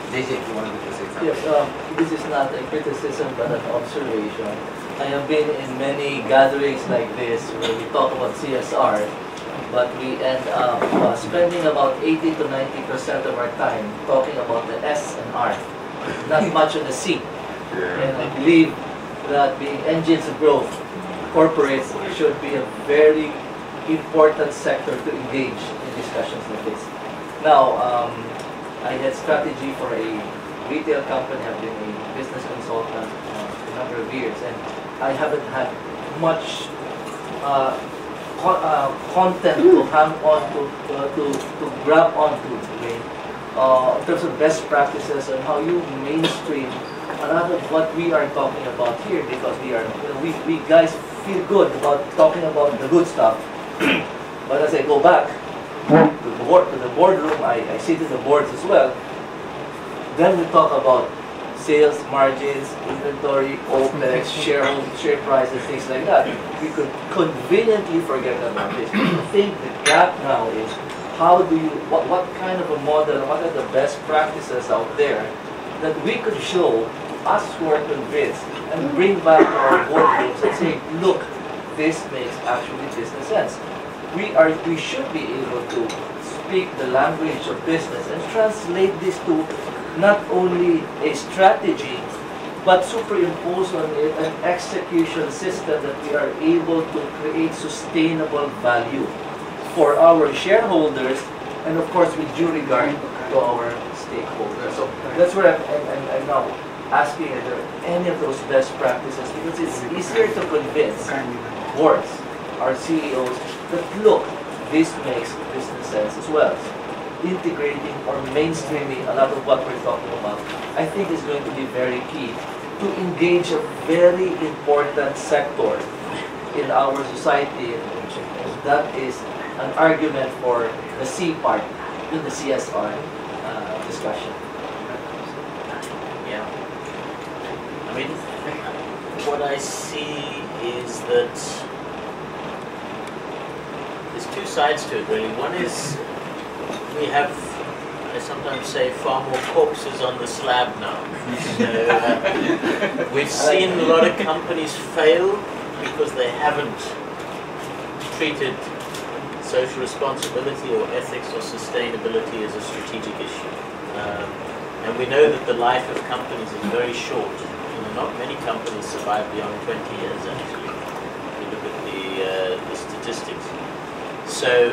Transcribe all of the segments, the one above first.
JJ, you wanted to say something? Yes, this is not a criticism but an observation. I have been in many gatherings like this where we talk about CSR, but we end up spending about 80 to 90% of our time talking about the S and R, not much on the C. And I believe that being engines of growth, corporates should be a very important sector to engage in discussions like this. Now, I had strategy for a retail company. I've been a business consultant for a number of years, and I haven't had much content to hang on to grab onto in terms of best practices and how you mainstream a lot of what we are talking about here, because we guys feel good about talking about the good stuff. But as I go back to the boardroom, I sit in the boards as well. Then we talk about sales, margins, inventory, OPEX, share price, and things like that. We could conveniently forget about this. I think the gap now is what kind of a model, what are the best practices out there that we could show us who are convinced and bring back to our boardrooms and say, look, this makes actually business sense. We should be able to speak the language of business and translate this to not only a strategy, but superimpose on it an execution system that we are able to create sustainable value for our shareholders, and of course with due regard to our stakeholders. So that's where I'm now asking, are there any of those best practices? Because it's easier to convince boards, our CEOs, that look, this makes business sense as well. Integrating or mainstreaming a lot of what we're talking about, I think is going to be very key to engage a very important sector in our society, and that is an argument for the C part in the CSR discussion. Yeah. I mean, what I see is that there's two sides to it, really. One is we have, I sometimes say, far more corpses on the slab now. So we've seen a lot of companies fail because they haven't treated social responsibility or ethics or sustainability as a strategic issue. And we know that the life of companies is very short. Not many companies survive beyond 20 years, actually, if you look at the statistics. So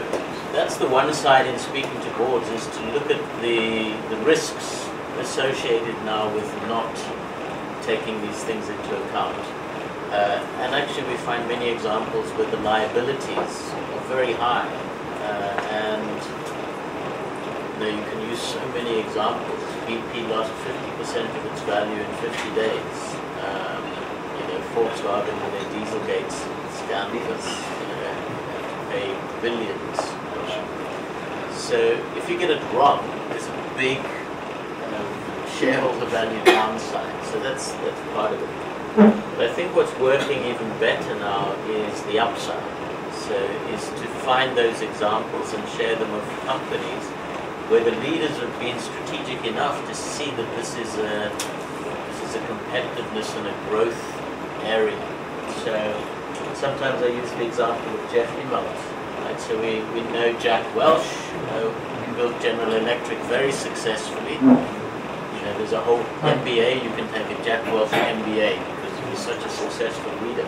that's the one side in speaking to boards, is to look at the risks associated now with not taking these things into account. And actually we find many examples where the liabilities are very high, and you can use so many examples. BP lost 50% of its value in 50 days. Volkswagen with their Dieselgate scandals, pay billions. So if you get it wrong, there's a big shareholder value downside. So that's part of it. But I think what's working even better now is the upside. So is to find those examples and share them with companies where the leaders have been strategic enough to see that this is a competitiveness and a growth area. So sometimes I use the example of Jeff Immelt. Right? So we know Jack Welch, he built General Electric very successfully. There's a whole MBA, you can take a Jack Welch MBA because he was such a successful leader.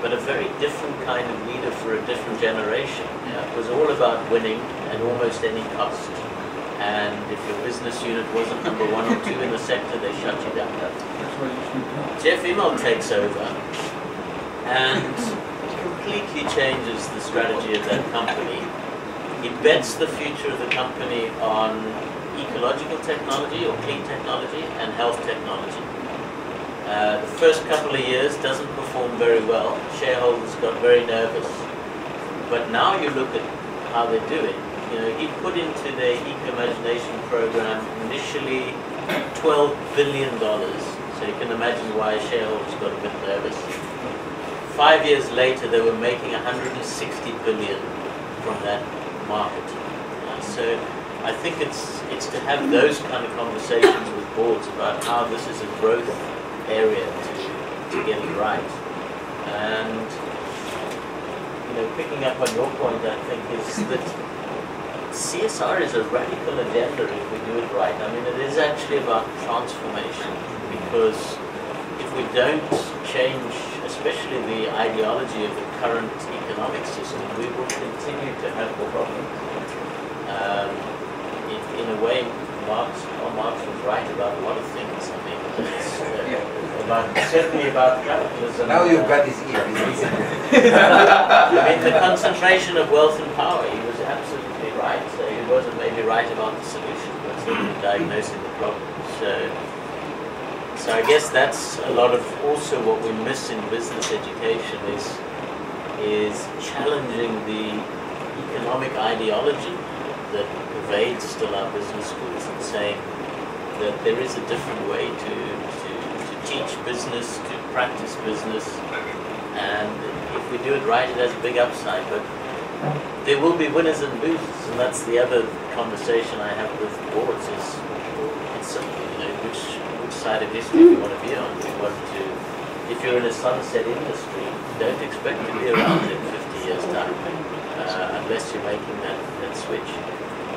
But a very different kind of leader for a different generation. It was all about winning at almost any cost. And if your business unit wasn't number 1 or 2 in the sector, they shut you down. Jeff Immelt takes over and completely changes the strategy of that company. He bets the future of the company on ecological technology or clean technology and health technology. The first couple of years doesn't perform very well. Shareholders got very nervous. But now you look at how they're doing. He put into their Eco-Imagination program initially $12 billion. So you can imagine why shareholders got a bit nervous. 5 years later, they were making $160 billion from that market. So I think it's to have those kind of conversations with boards about how this is a growth area to get it right. And picking up on your point, I think is that CSR is a radical agenda if we do it right. I mean, it is actually about transformation, because if we don't change, especially the ideology of the current economic system, we will continue to have the problems. In a way, Marx was right about a lot of things. I mean, certainly about capitalism. Now you've got his ear. I mean, the concentration of wealth and power, he was absolutely right. So he wasn't maybe right about the solution, but certainly diagnosing the problem. So I guess that's a lot of also what we miss in business education is challenging the economic ideology that pervades still our business schools, and saying that there is a different way to teach business, to practice business, and if we do it right, it has a big upside. But there will be winners and losers, and that's the other conversation I have with boards. It's simple, which side of history do you want to be on? Do you want to, if you're in a sunset industry, don't expect to be around in 50 years' time, unless you're making that switch.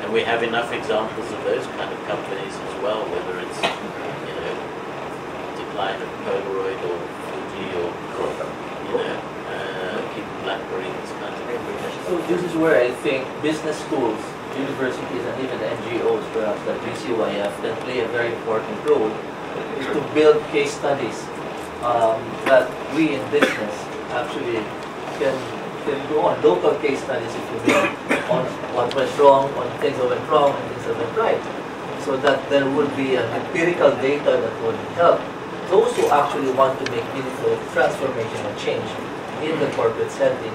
And we have enough examples of those kind of companies as well, whether it's decline of Polaroid or Fuji or even BlackBerry, this kind of thing. So this is where I think business schools, universities, and even NGOs, perhaps like BCYF, can play a very important role, is to build case studies that we in business actually can go on, local case studies, if you will, on what went wrong, on things that went wrong, and things that went right, so that there would be an empirical data that would help those who actually want to make meaningful transformation and change in the corporate setting.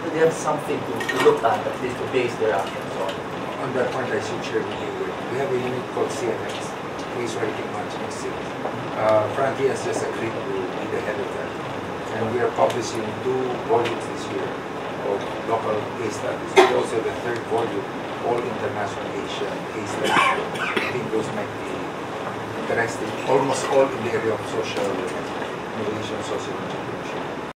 They have something to look at least to base their actions on. On that point, I should share with you, we have a unit called CMX, Case Writing Management Skills. Frankie has just agreed to be the head of that. And we are publishing 2 volumes this year of local case studies. And also the 3rd volume, all international Asian case studies. I think those might be interesting, almost all in the area of social innovation, social engineering.